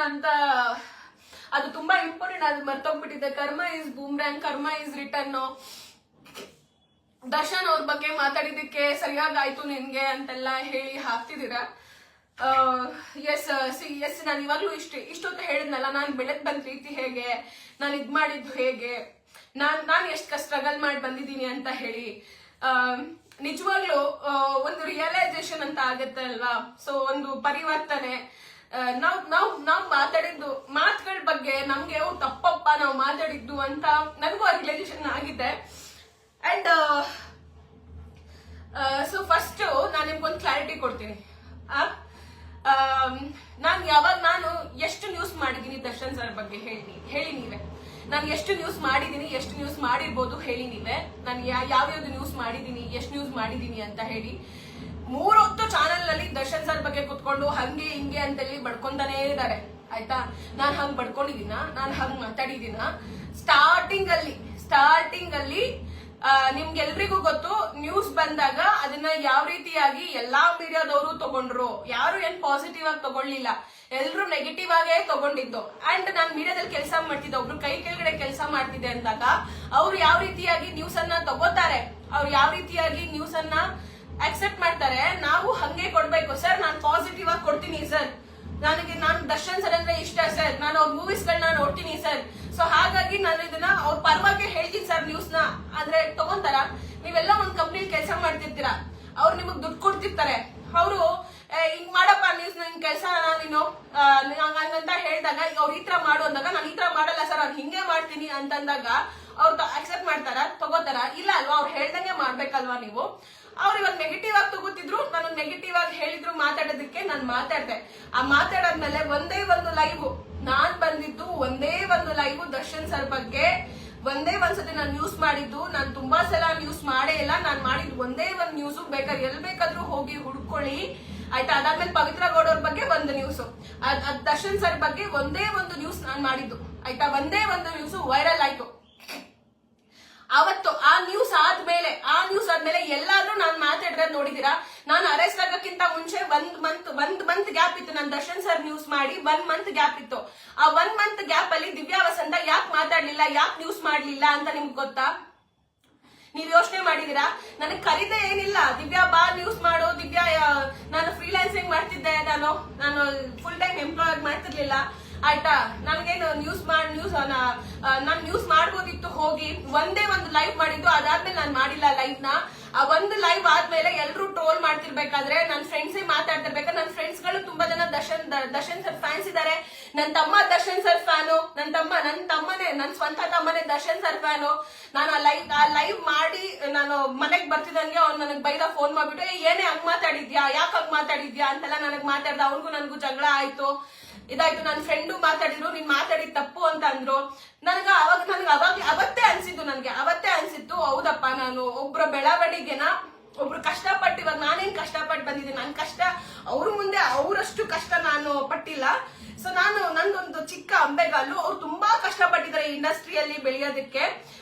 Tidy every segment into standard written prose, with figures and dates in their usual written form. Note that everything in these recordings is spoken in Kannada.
ಅಂತ ಅದು ತುಂಬಾ ಇಂಪಾರ್ಟೆಂಟ್. ಅದು ಮರ್ತೋಗ್ಬಿಟ್ಟಿದೆ. ಕರ್ಮ ಇಸ್ ಬೂಮ್ರ್ಯಾಂಗ್, ಕರ್ಮ ಇಸ್ ರಿಟರ್ನ್. ದರ್ಶನ್ ಅವ್ರ ಬಗ್ಗೆ ಮಾತಾಡಿದಕ್ಕೆ ಸರಿಯಾಗಾಯ್ತು ನಿನ್ಗೆ ಅಂತೆಲ್ಲ ಹೇಳಿ ಹಾಕ್ತಿದ್ದೀರಾ. ಎಸ್ ನಾನು ಇವಾಗ್ಲೂ ಇಷ್ಟೊತ್ತು ಹೇಳಿದ್ನಲ್ಲ, ನಾನು ಬೆಳೆದ್ ಬಂದ ರೀತಿ ಹೇಗೆ, ನಾನು ಇದ್ ಮಾಡಿದ್ದು ಹೇಗೆ, ನಾನು ಎಷ್ಟು ಸ್ಟ್ರಗಲ್ ಮಾಡಿ ಬಂದಿದ್ದೀನಿ ಅಂತ ಹೇಳಿ. ನಿಜವಾಗ್ಲೂ ಒಂದು ರಿಯಲೈಸೇಷನ್ ಅಂತ ಆಗತ್ತೆ ಅಲ್ವಾ. ಸೊ ಒಂದು ಪರಿವರ್ತನೆ. ನಾವ್ ಮಾತಾಡಿದ್ದು ಮಾತುಗಳ ಬಗ್ಗೆ ನಮ್ಗೆ ತಪ್ಪಪ್ಪ ನಾವು ಮಾತಾಡಿದ್ದು ಅಂತ ನನಗೂ ರಿಯಲೈಸೇಷನ್ ಆಗಿದೆ. ಅಂಡ್ ಸೊ ಫಸ್ಟ್ ನಾನು ನಿಮ್ಗೊಂದು ಕ್ಲಾರಿಟಿ ಕೊಡ್ತೀನಿ. ನಾನು ಎಷ್ಟು ನ್ಯೂಸ್ ಮಾಡಿದೀನಿ ದರ್ಶನ್ ಸರ್ ಬಗ್ಗೆ ಹೇಳಿ ನೀವೇ. ನಾನು ಎಷ್ಟು ನ್ಯೂಸ್ ಮಾಡಿದೀನಿ, ಎಷ್ಟು ನ್ಯೂಸ್ ಮಾಡಿರ್ಬೋದು ಹೇಳಿ ನೀವೇ. ನಾನು ಯಾವ್ಯಾವ್ದು ನ್ಯೂಸ್ ಮಾಡಿದೀನಿ, ಎಷ್ಟು ನ್ಯೂಸ್ ಮಾಡಿದೀನಿ ಅಂತ ಹೇಳಿ. 3 ಹೊತ್ತು ಚಾನೆಲ್ ನಲ್ಲಿ ದರ್ಶನ್ ಸರ್ ಬಗ್ಗೆ ಕುತ್ಕೊಂಡು ಹಂಗೆ ಹಿಂಗೆ ಅಂತೇಳಿ ಬಡ್ಕೊಂತಾನೇ ಇದ್ದಾರೆ. ಆಯ್ತಾ, ನಾನು ಹಂಗ್ ಬಡ್ಕೊಂಡಿದ್ದೀನ, ನಾನು ಹಂಗ್ ಮಾತಾಡಿದೀನ. ಸ್ಟಾರ್ಟಿಂಗ್ ಅಲ್ಲಿ ನಿಮ್ಗೆಲ್ರಿಗೂ ಗೊತ್ತು, ನ್ಯೂಸ್ ಬಂದಾಗ ಅದನ್ನ ಯಾವ ರೀತಿಯಾಗಿ ಎಲ್ಲಾ ಮೀಡಿಯಾದವರು ತಗೊಂಡ್ರು. ಯಾರು ಏನ್ ಪಾಸಿಟಿವ್ ಆಗಿ ತಗೊಳ್ಳಿಲ್ಲ, ಎಲ್ರು ನೆಗೆಟಿವ್ ಆಗೇ ತಗೊಂಡಿದ್ದು. ಅಂಡ್ ನಾನ್ ಮೀಡಿಯಾದಲ್ಲಿ ಕೆಲಸ ಮಾಡ್ತಿದ್ದೆ, ಒಬ್ರು ಕೈ ಕೆಳಗಡೆ ಕೆಲಸ ಮಾಡ್ತಿದ್ದೆ ಅಂದಾಗ ಅವ್ರು ಯಾವ ರೀತಿಯಾಗಿ ನ್ಯೂಸ್ ಅನ್ನ ತಗೋತಾರೆ, ಅವ್ರು ಯಾವ ರೀತಿಯಾಗಿ ನ್ಯೂಸ್ ಅನ್ನ ಅಕ್ಸೆಪ್ಟ್ ಮಾಡ್ತಾರೆ, ನಾವು ಹಂಗೆ ಕೊಡ್ಬೇಕು. ಸರ್ ನಾನು ಪಾಸಿಟಿವ್ ಆಗಿ ಕೊಡ್ತೀನಿ ಸರ್, ನಾನು ದರ್ಶನ್ ಸರ್ ಅಂದ್ರೆ ಇಷ್ಟ ಸರ್, ನಾನು ಅವ್ರ ಮೂವೀಸ್ ಗಳನ್ನ ನೋಡ್ತೀನಿ ಸರ್. ಸೊ ಹಾಗಾಗಿ ನಾನು ಇದನ್ನ ಅವ್ರ ಪರವಾಗಿ ಹೇಳ್ತೀನಿ ಸರ್. ನ್ಯೂಸ್ ನ ಅಂದ್ರೆ ತಗೊಂತಾರ. ನೀವೆಲ್ಲ ಒಂದ್ ಕಂಪ್ನಿ ಕೆಲಸ ಮಾಡ್ತಿರ್ತೀರಾ, ಅವ್ರು ನಿಮಗ್ ದುಡ್ಡು ಕೊಡ್ತಿರ್ತಾರೆ. ಅವರು ಹಿಂಗ್ ಮಾಡಪ್ಪ ನ್ಯೂಸ್ ನಿನ್ ಕೆಲಸ ನೀನು ಹಂಗಂತ ಹೇಳಿದಾಗ ಅವ್ರು ಈ ತರ ಮಾಡು ಅಂದಾಗ ನಾನು ಈ ತರ ಮಾಡಲ್ಲ ಸರ್, ನಾನು ಹಿಂಗೆ ಮಾಡ್ತೀನಿ ಅಂತಂದಾಗ ಅವ್ರು ಅಕ್ಸೆಪ್ಟ್ ಮಾಡ್ತಾರ, ತಗೋತಾರ? ಇಲ್ಲ ಅಲ್ವಾ, ಅವ್ರು ಹೇಳ್ದಂಗೆ ಮಾಡ್ಬೇಕಲ್ವಾ ನೀವು. ಅವ್ರು ಇವಾಗ ನೆಗೆಟಿವ್ ಆಗಿ ತಗೋತಿದ್ರು, ನಾನು ನೆಗೆಟಿವ್ ಆಗಿ ಹೇಳಿದ್ರು ಮಾತಾಡೋದಕ್ಕೆ ನಾನು ಮಾತಾಡ್ದೆ. ಆ ಮಾತಾಡಾದ್ಮೇಲೆ ಒಂದೇ ಒಂದು ಲೈವ್ ನಾನ್ ಬಂದಿದ್ದು, ಒಂದೇ ಒಂದು ಲೈವ್ ದರ್ಶನ್ ಸರ್ ಬಗ್ಗೆ ಒಂದೇ ಒಂದ್ಸತಿ ನಾನು ನ್ಯೂಸ್ ಮಾಡಿದ್ದು. ನಾನು ತುಂಬಾ ಸಲ ನ್ಯೂಸ್ ಮಾಡೇ ಇಲ್ಲ, ನಾನು ಮಾಡಿದ್ದು ಒಂದೇ ಒಂದು ನ್ಯೂಸ್. ಬೇಕಾದ್ರೆ ಎಲ್ ಬೇಕಾದ್ರೂ ಹೋಗಿ ಹುಡ್ಕೊಳ್ಳಿ ಆಯ್ತಾ. ಅದಾದ್ಮೇಲೆ ಪವಿತ್ರ ಗೌಡ ಅವ್ರ ಬಗ್ಗೆ ಒಂದು ನ್ಯೂಸ್, ದರ್ಶನ್ ಸರ್ ಬಗ್ಗೆ ಒಂದೇ ಒಂದು ನ್ಯೂಸ್ ನಾನು ಮಾಡಿದ್ದು ಆಯ್ತಾ. ಒಂದೇ ಒಂದು ನ್ಯೂಸ್ ವೈರಲ್ ಆಯ್ತು ಅವತ್ತು. ಆ ನ್ಯೂಸ್ ಆದ್ಮೇಲೆ ಎಲ್ಲಾದ್ರೂ ನಾನು ಮಾತಾಡಿರೋದು ನೋಡಿದೀರಾ? ನಾನು ಅರೆಸ್ಟ್ ಆಗೋಕ್ಕಿಂತ ಮುಂಚೆ ಒಂದ್ ಮಂತ್ ಗ್ಯಾಪ್ ಇತ್ತು. ನಾನು ದರ್ಶನ್ ಸರ್ ನ್ಯೂಸ್ ಮಾಡಿ 1 ಮಂತ್ ಗ್ಯಾಪ್ ಇತ್ತು. ಆ 1 ಮಂತ್ ಗ್ಯಾಪ್ ಅಲ್ಲಿ ದಿವ್ಯಾ ವಸಂತ ಯಾಕೆ ಮಾತಾಡ್ಲಿಲ್ಲ, ಯಾಕೆ ನ್ಯೂಸ್ ಮಾಡ್ಲಿಲ್ಲ ಅಂತ ನಿಮ್ಗೆ ಗೊತ್ತಾ? ನೀವ್ ಯೋಚನೆ ಮಾಡಿದೀರಾ? ನನಗ್ ಕರೀದೆ ಏನಿಲ್ಲ, ದಿವ್ಯಾ ಬಾ ನ್ಯೂಸ್ ಮಾಡು. ದಿವ್ಯಾ ನಾನು ಫ್ರೀಲಾನ್ಸಿಂಗ್ ಮಾಡ್ತಿದ್ದೆ, ನಾನು ಫುಲ್ ಟೈಮ್ ಎಂಪ್ಲಾಯ್ ಮಾಡ್ತಿರ್ಲಿಲ್ಲ ಆಯ್ತಾ. ನನ್ಗೇನು ನಾನು ನ್ಯೂಸ್ ಮಾಡ್ಬೋದಿತ್ತು ಹೋಗಿ. ಒಂದೇ ಒಂದು ಲೈವ್ ಮಾಡಿದ್ದು, ಅದಾದ್ಮೇಲೆ ನಾನು ಮಾಡಿಲ್ಲ ಲೈವ್ ನ. ಆ ಒಂದು ಲೈವ್ ಆದ್ಮೇಲೆ ಎಲ್ರು ಟ್ರೋಲ್ ಮಾಡ್ತಿರ್ಬೇಕಾದ್ರೆ ನನ್ನ ಫ್ರೆಂಡ್ಸೇ ಮಾತಾಡ್ತಿರ್ಬೇಕಾದ್ರೆ, ನನ್ನ ಫ್ರೆಂಡ್ಸ್ ಗಳು ತುಂಬಾ ಜನ ದರ್ಶನ್ ಸರ್ ಫ್ಯಾನ್ಸ್ ಇದಾರೆ. ನನ್ನ ತಮ್ಮ ದರ್ಶನ್ ಸರ್ ಫ್ಯಾನು, ನನ್ನ ಸ್ವಂತ ತಮ್ಮನೇ ದರ್ಶನ್ ಸರ್ ಫ್ಯಾನು. ನಾನು ಆ ಲೈವ್ ಮಾಡಿ ನಾನು ಮನೆಗ್ ಬರ್ತಿದಂಗೆ ಅವ್ನು ನನಗ್ ಬೈದ ಫೋನ್ ಮಾಡ್ಬಿಟ್ಟು, ಏನೇ ಹಂಗ್ ಮಾತಾಡಿದ್ಯಾ, ಯಾಕೆ ಹಂಗ್ ಮಾತಾಡಿದ್ಯಾ ಅಂತೆಲ್ಲ ನನಗ್ ಮಾತಾಡ್ದ. ಅವ್ನಿಗೂ ನನಗೂ ಜಗಳ ಆಯ್ತು, ಇದಾಯ್ತು. ನನ್ನ ಫ್ರೆಂಡು ಮಾತಾಡಿದ್ರು, ನೀನ್ ಮಾತಾಡಿದ್ ತಪ್ಪು ಅಂತ ಅಂದ್ರು. ಅವತ್ತೇ ಅನ್ಸಿತ್ತು ಹೌದಪ್ಪ, ನಾನು ಒಬ್ರ ಬೆಳವಣಿಗೆನ ಒಬ್ರು ಕಷ್ಟಪಟ್ಟು, ಇವಾಗ ನಾನೇನ್ ಕಷ್ಟಪಟ್ಟು ಬಂದಿದ್ದೀನಿ, ನನ್ ಕಷ್ಟ ಅವ್ರ ಮುಂದೆ ಅವರಷ್ಟು ಕಷ್ಟ ನಾನು ಪಟ್ಟಿಲ್ಲ. ಸೊ ನಂದೊಂದು ಚಿಕ್ಕ ಅಂಬೆಗಾಲು. ಅವ್ರು ತುಂಬಾ ಕಷ್ಟಪಟ್ಟಿದ್ದಾರೆ ಇಂಡಸ್ಟ್ರಿಯಲ್ಲಿ ಬೆಳೆಯೋದಕ್ಕೆ.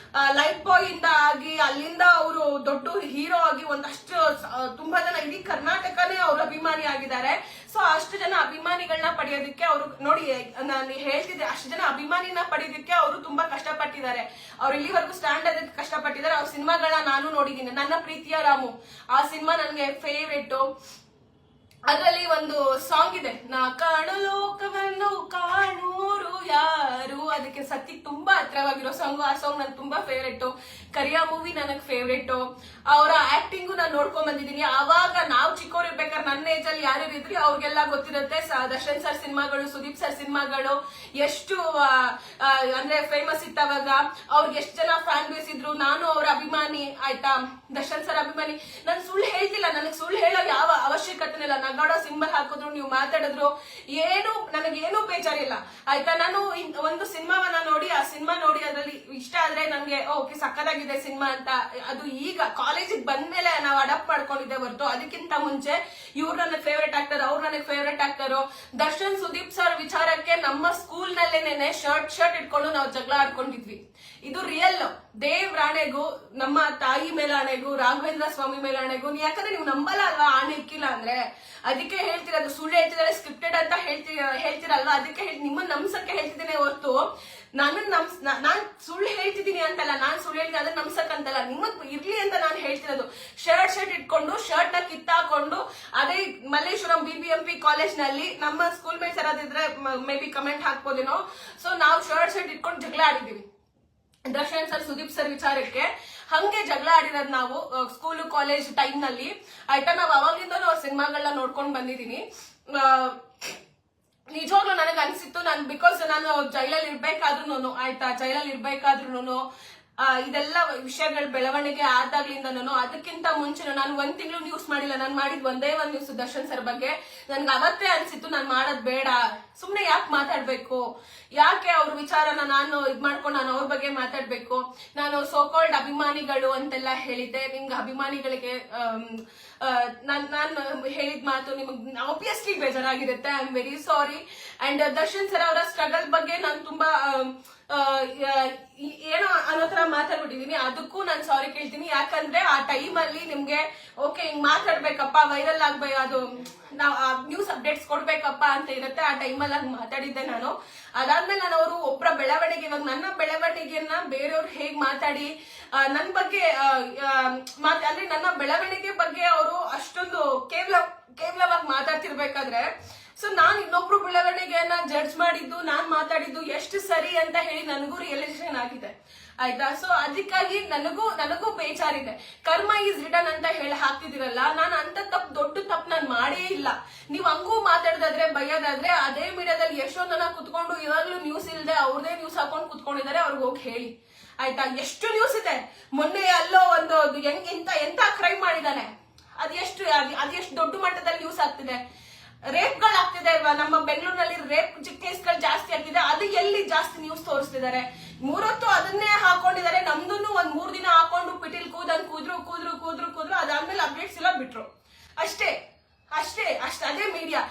ಲೈಫ್ ಬಾಯ್ ಇಂದ ಆಗಿ ಅಲ್ಲಿಂದ ಅವರು ದೊಡ್ಡ ಹೀರೋ ಆಗಿ ಒಂದಷ್ಟು ತುಂಬಾ ಜನ ಇಡೀ ಕರ್ನಾಟಕನೇ ಅವ್ರ ಅಭಿಮಾನಿ ಆಗಿದ್ದಾರೆ. ಸೊ ಅಷ್ಟು ಜನ ಅಭಿಮಾನಿಗಳನ್ನ ಪಡೆಯೋದಕ್ಕೆ ಅವರು ನೋಡಿ, ನಾನು ಹೇಳ್ತಿದ್ದೆ, ಅಷ್ಟು ಜನ ಅಭಿಮಾನಿನ ಪಡೆಯೋದಕ್ಕೆ ಅವರು ತುಂಬಾ ಕಷ್ಟಪಟ್ಟಿದ್ದಾರೆ. ಅವ್ರು ಇಲ್ಲಿವರೆಗೂ ಸ್ಟ್ಯಾಂಡ್ ಅದಕ್ಕೆ ಕಷ್ಟಪಟ್ಟಿದ್ದಾರೆ. ಅವ್ರ ಸಿನಿಮಾಗಳನ್ನ ನಾನು ನೋಡಿದ್ದೀನಿ. ನನ್ನ ಪ್ರೀತಿಯ ರಾಮು ಆ ಸಿನಿಮಾ ನನಗೆ ಫೇವ್ರೇಟ್. ಅದರಲ್ಲಿ ಒಂದು ಸಾಂಗ್ ಇದೆ, ನಾ ಕಾಣು ಲೋಕವನ್ನು ಕಾಣೂರು ಯಾರು, ಅದಕ್ಕೆ ಸತ್ಯಕ್ಕೆ ತುಂಬಾ ಹತ್ರವಾಗಿರೋ ಸಾಂಗ್. ಆ ಸಾಂಗ್ ನನ್ಗೆ ತುಂಬಾ ಫೇವ್ರೇಟ್. ಕರಿಯಾ ಮೂವಿ ನನಗ್ ಫೇವ್ರೇಟ್. ಅವರ ಆಕ್ಟಿಂಗು ನಾನು ನೋಡ್ಕೊಂಡ್ ಬಂದಿದ್ದೀನಿ. ಅವಾಗ ನಾವು ಚಿಕ್ಕವ್ರು ಇರ್ಬೇಕಾದ್ರೆ ನನ್ನ ಏಜ್ ಅಲ್ಲಿ ಯಾರ್ಯಾರು ಇದ್ರಿ ಅವ್ರಿಗೆಲ್ಲ ಗೊತ್ತಿರುತ್ತೆ. ದರ್ಶನ್ ಸರ್ ಸಿನಿಮಾಗಳು, ಸುದೀಪ್ ಸರ್ ಸಿನಿಮಾಗಳು ಎಷ್ಟು ಅಂದ್ರೆ ಫೇಮಸ್ ಇತ್ತು ಅವಾಗ. ಅವ್ರಿಗೆ ಎಷ್ಟು ಜನ ಫ್ಯಾನ್ ಬೇಸ್ ಇದ್ರು. ನಾನು ಅವ್ರ ಅಭಿಮಾನಿ ಆಯ್ತಾ, ದರ್ಶನ್ ಸರ್ ಅಭಿಮಾನಿ. ನಾನು ಸುಳ್ಳು ಹೇಳ್ತಿಲ್ಲ, ನನಗೆ ಸುಳ್ಳು ಹೇಳೋ ಯಾವ ಅವಶ್ಯಕತೆ ಇಲ್ಲ. ನಗಾಡೋ ಸಿಂಬಲ್ ಹಾಕಿದ್ರು, ನೀವು ಮಾತಾಡಿದ್ರು, ನನಗೇನು ಬೇಜಾರಿಲ್ಲ ಆಯ್ತಾ. ನಾನು ಒಂದು ಸಿನಿಮಾವನ್ನ ನೋಡಿ, ಆ ಸಿನಿಮಾ ನೋಡಿ ಅದ್ರಲ್ಲಿ ಇಷ್ಟ ಆದ್ರೆ ನನ್ಗೆ ಓಕೆ ಸಕ್ಕದಾಗಿದೆ ಸಿನಿಮಾ ಅಂತ, ಅದು ಈಗ ಕಾಲೇಜಿಗೆ ಬಂದ್ಮೇಲೆ ನಾವು ಅಡಾಪ್ಟ್ ಮಾಡ್ಕೊಂಡಿದ್ದೆ ಹೊರತು ಅದಕ್ಕಿಂತ ಮುಂಚೆ ಇವ್ರು ನನಗೆ ಫೇವ್ರೇಟ್ ಆಕ್ಟರ್, ಅವ್ರು ನನಗೆ favourite actor. Darshan Sudeep sir ವಿಚಾರಕ್ಕೆ ನಮ್ಮ ಸ್ಕೂಲ್ ನಲ್ಲೇನೆ ಶರ್ಟ್ ಇಟ್ಕೊಂಡು ನಾವು ಜಗಳ ಆಡ್ಕೊಂಡಿದ್ವಿ. ಇದು ರಿಯಲ್. ದೇವ್ರಾಣೆಗೂ, ನಮ್ಮ ತಾಯಿ ಮೇಲೆ ಆಣೆಗೂ, ರಾಘವೇಂದ್ರ ಸ್ವಾಮಿ ಮೇಲೆ ಆಣೆಗೂ, ಯಾಕಂದ್ರೆ ನೀವು ನಂಬಲ್ಲ ಅಲ್ವಾ, ಆಣೆ ಇಕ್ಕಿಲ್ಲ ಅಂದ್ರೆ. ಅದಕ್ಕೆ ಹೇಳ್ತಿರೋದು, ಸುಳ್ಳು ಹೇಳ್ತಿದ್ದಾರೆ, ಸ್ಕ್ರಿಪ್ಟೆಡ್ ಅಂತ ಹೇಳ್ತೀರಲ್ವಾ, ಅದಕ್ಕೆ ನಿಮ್ಮನ್ನ ನಮ್ಸಕ್ಕೆ ಹೇಳ್ತಿದ್ದೇನೆ ಹೊರತು ನಾನ್ ಸುಳ್ಳು ಹೇಳ್ತಿದ್ದೀನಿ ಅಂತಲ್ಲ, ನಾನ್ ಸುಳ್ಳು ಹೇಳ್ತೀನಿ ಅದನ್ನ ನಮ್ಸಕ್ ಅಂತಲ್ಲ, ನಿಮಗ್ ಇರ್ಲಿ ಅಂತ ನಾನು ಹೇಳ್ತಿರೋದು. ಶರ್ಟ್ ಇಟ್ಕೊಂಡು ಶರ್ಟ್ ನ ಕಿತ್ತಾಕೊಂಡು ಅದೇ ಮಲ್ಲೇಶ್ವರಂ BBMP ಕಾಲೇಜ್ ನಲ್ಲಿ ನಮ್ಮ ಸ್ಕೂಲ್ ಮೇಟ್ಸ್ ಯಾರಾದಿದ್ರೆ ಮೇ ಬಿ ಕಮೆಂಟ್ ಹಾಕ್ಬೋದೇನೋ. ಸೊ ನಾವು ಶರ್ಟ್ ಇಟ್ಕೊಂಡು ಜಗಳ ಆಡಿದೀವಿ ದರ್ಶನ್ ಸರ್, ಸುದೀಪ್ ಸರ್ ವಿಚಾರಕ್ಕೆ. ಹಂಗೆ ಜಗಳ ಆಡಿರೋದು ನಾವು ಸ್ಕೂಲು ಕಾಲೇಜ್ ಟೈಮ್ ನಲ್ಲಿ, ಆಯ್ತಾ. ನಾವ್ ಅವಾಗಿಂದಲೂ ಅವ್ರ ಸಿನಿಮಾಗಳನ್ನ ನೋಡ್ಕೊಂಡ್ ಬಂದಿದೀನಿ. ನಿಜವಾಗ್ಲೂ ನನಗೆ ಅನ್ಸಿತ್ತು, ಬಿಕಾಸ್ ನಾನು ಜೈಲಲ್ಲಿ ಇರ್ಬೇಕಾದ್ರೂ ಆಯ್ತಾ, ಜೈಲಲ್ಲಿ ಇರ್ಬೇಕಾದ್ರೂ ಇದೆಲ್ಲ ವಿಷಯಗಳ ಬೆಳವಣಿಗೆ ಆದಾಗ್ಲಿಂದನೂ, ಅದಕ್ಕಿಂತ ಮುಂಚೆ ನಾನು 1 ತಿಂಗಳು ನ್ಯೂಸ್ ಮಾಡಿಲ್ಲ. ನಾನು ಮಾಡಿದ್ ಒಂದೇ ಒಂದು ನ್ಯೂಸ್ ದರ್ಶನ್ ಸರ್ ಬಗ್ಗೆ. ನನ್ಗೆ ಅವತ್ತೇ ಅನ್ಸಿತ್ತು ನಾನು ಮಾಡೋದ್ ಬೇಡ, ಸುಮ್ನೆ ಯಾಕೆ ಮಾತಾಡ್ಬೇಕು, ಯಾಕೆ ಅವ್ರ ವಿಚಾರನ ನಾನು ಮಾಡ್ಕೊಂಡು ನಾನು ಅವ್ರ ಬಗ್ಗೆ ಮಾತಾಡ್ಬೇಕು. ನಾನು ಸೋಕಾಲ್ಡ್ ಅಭಿಮಾನಿಗಳು ಅಂತೆಲ್ಲ ಹೇಳಿದ್ದೆ. ನಿಮ್ಗೆ ಅಭಿಮಾನಿಗಳಿಗೆ ನಾನು ಹೇಳಿದ ಮಾತು ನಿಮ್ಗೆ ಆಬ್ವಿಯಸ್ಲಿ ಬೇಜಾರಾಗಿರುತ್ತೆ. I am very sorry. And Darshan sir ಅವರ ಸ್ಟ್ರಗಲ್ ಬಗ್ಗೆ ನಾನು ತುಂಬಾ ಏನೋ ಅನ್ನೋ ತರ ಮಾತಾಡ್ಬಿಟ್ಟಿದೀನಿ. ಅದಕ್ಕೂ ನಾನು ಸಾರಿ ಕೇಳ್ತೀನಿ. ಯಾಕಂದ್ರೆ ಆ ಟೈಮ್ ಅಲ್ಲಿ ನಿಮ್ಗೆ ಓಕೆ ಹಿಂಗ್ ಮಾತಾಡ್ಬೇಕಪ್ಪ, ವೈರಲ್ ಆಗ್ಬೇಕು, ಅದು ನಾವ್ ನ್ಯೂಸ್ ಅಪ್ಡೇಟ್ಸ್ ಕೊಡ್ಬೇಕಪ್ಪ ಅಂತ ಇರುತ್ತೆ. ಆ ಟೈಮಲ್ಲಿ ಹಂಗ್ ಮಾತಾಡಿದ್ದೆ ನಾನು. ಅದಾದ್ಮೇಲೆ ನಾನು ಅವರು ಒಬ್ಬರ ಬೆಳವಣಿಗೆ, ಇವಾಗ ನನ್ನ ಬೆಳವಣಿಗೆಯನ್ನ ಬೇರೆಯವ್ರು ಹೇಗ್ ಮಾತಾಡಿ ನನ್ ಬಗ್ಗೆ ಅಂದ್ರೆ ನನ್ನ ಬೆಳವಣಿಗೆ ಬಗ್ಗೆ ಅವರು ಅಷ್ಟೊಂದು ಕೇವಲವಾಗಿ ಮಾತಾಡ್ತಿರ್ಬೇಕಾದ್ರೆ, ಸೊ ನಾನ್ ಇನ್ನೊಬ್ರು ಬೆಳವಣಿಗೆಯನ್ನ ಜಡ್ಜ್ ಮಾಡಿದ್ದು, ನಾನ್ ಮಾತಾಡಿದ್ದು ಎಷ್ಟು ಸರಿ ಅಂತ ಹೇಳಿ ನನಗೂ ರಿಯಲೈಸೇಷನ್ ಆಗಿದೆ, ಆಯ್ತಾ. ಸೊ ಅದಕ್ಕಾಗಿ ನನಗೂ ಬೇಜಾರಿದೆ. ಕರ್ಮ ಈಸ್ ರಿಟರ್ನ್ ಅಂತ ಹೇಳಿ ಹಾಕ್ತಿದಿರಲ್ಲ, ನಾನು ಅಂತ ದೊಡ್ಡ ತಪ್ಪು ನಾನು ಮಾಡೇ ಇಲ್ಲ. ನೀವ್ ಹಂಗೂ ಮಾತಾಡೋದಾದ್ರೆ ಬೈಯೋದಾದ್ರೆ ಅದೇ ಮೀಡಿಯಾದಲ್ಲಿ ಎಷ್ಟೊಂದು ಜನ ಕುತ್ಕೊಂಡು ಇವಾಗ್ಲೂ ನ್ಯೂಸ್ ಇಲ್ದೆ ಅವ್ರದೇ ನ್ಯೂಸ್ ಹಾಕೊಂಡು ಕುತ್ಕೊಂಡಿದ್ದಾರೆ, ಅವ್ರಿಗೆ ಹೋಗಿ ಹೇಳಿ, ಆಯ್ತಾ. ಎಷ್ಟು ನ್ಯೂಸ್ ಇದೆ. ಮೊನ್ನೆ ಅಲ್ಲೋ ಒಂದು ಎಂತ ಕ್ರೈಮ್ ಮಾಡಿದಾನೆ, ಅದೆಷ್ಟು ದೊಡ್ಡ ಮಟ್ಟದಲ್ಲಿ ನ್ಯೂಸ್ ಆಗ್ತಿದೆ. ರೇಪ್ಗಳಾಗ್ತಿದೆ, ನಮ್ಮ ಬೆಂಗಳೂರಿನಲ್ಲಿ ರೇಪ್ ಕೇಸ್ಗಳು ಜಾಸ್ತಿ ಆಗ್ತಿದೆ. ಅದು ಎಲ್ಲಿ ಜಾಸ್ತಿ ನ್ಯೂಸ್ ತೋರಿಸ್ತಿದ್ದಾರೆ. 3 ಹೊತ್ತು ಅದನ್ನೇ ಹಾಕೊಂಡಿದ್ದಾರೆ. ನಮ್ದು ಒಂದ್ 3 ದಿನ ಹಾಕೊಂಡು ಪಿಟಿಲ್ ಕೂದ್ರು ಅದಾದ್ಮೇಲೆ ಅಪ್ಡೇಟ್ಸ್ ಎಲ್ಲ ಬಿಟ್ರು. ಅಷ್ಟೇ ಅದೇ ಮೀಡಿಯಾ.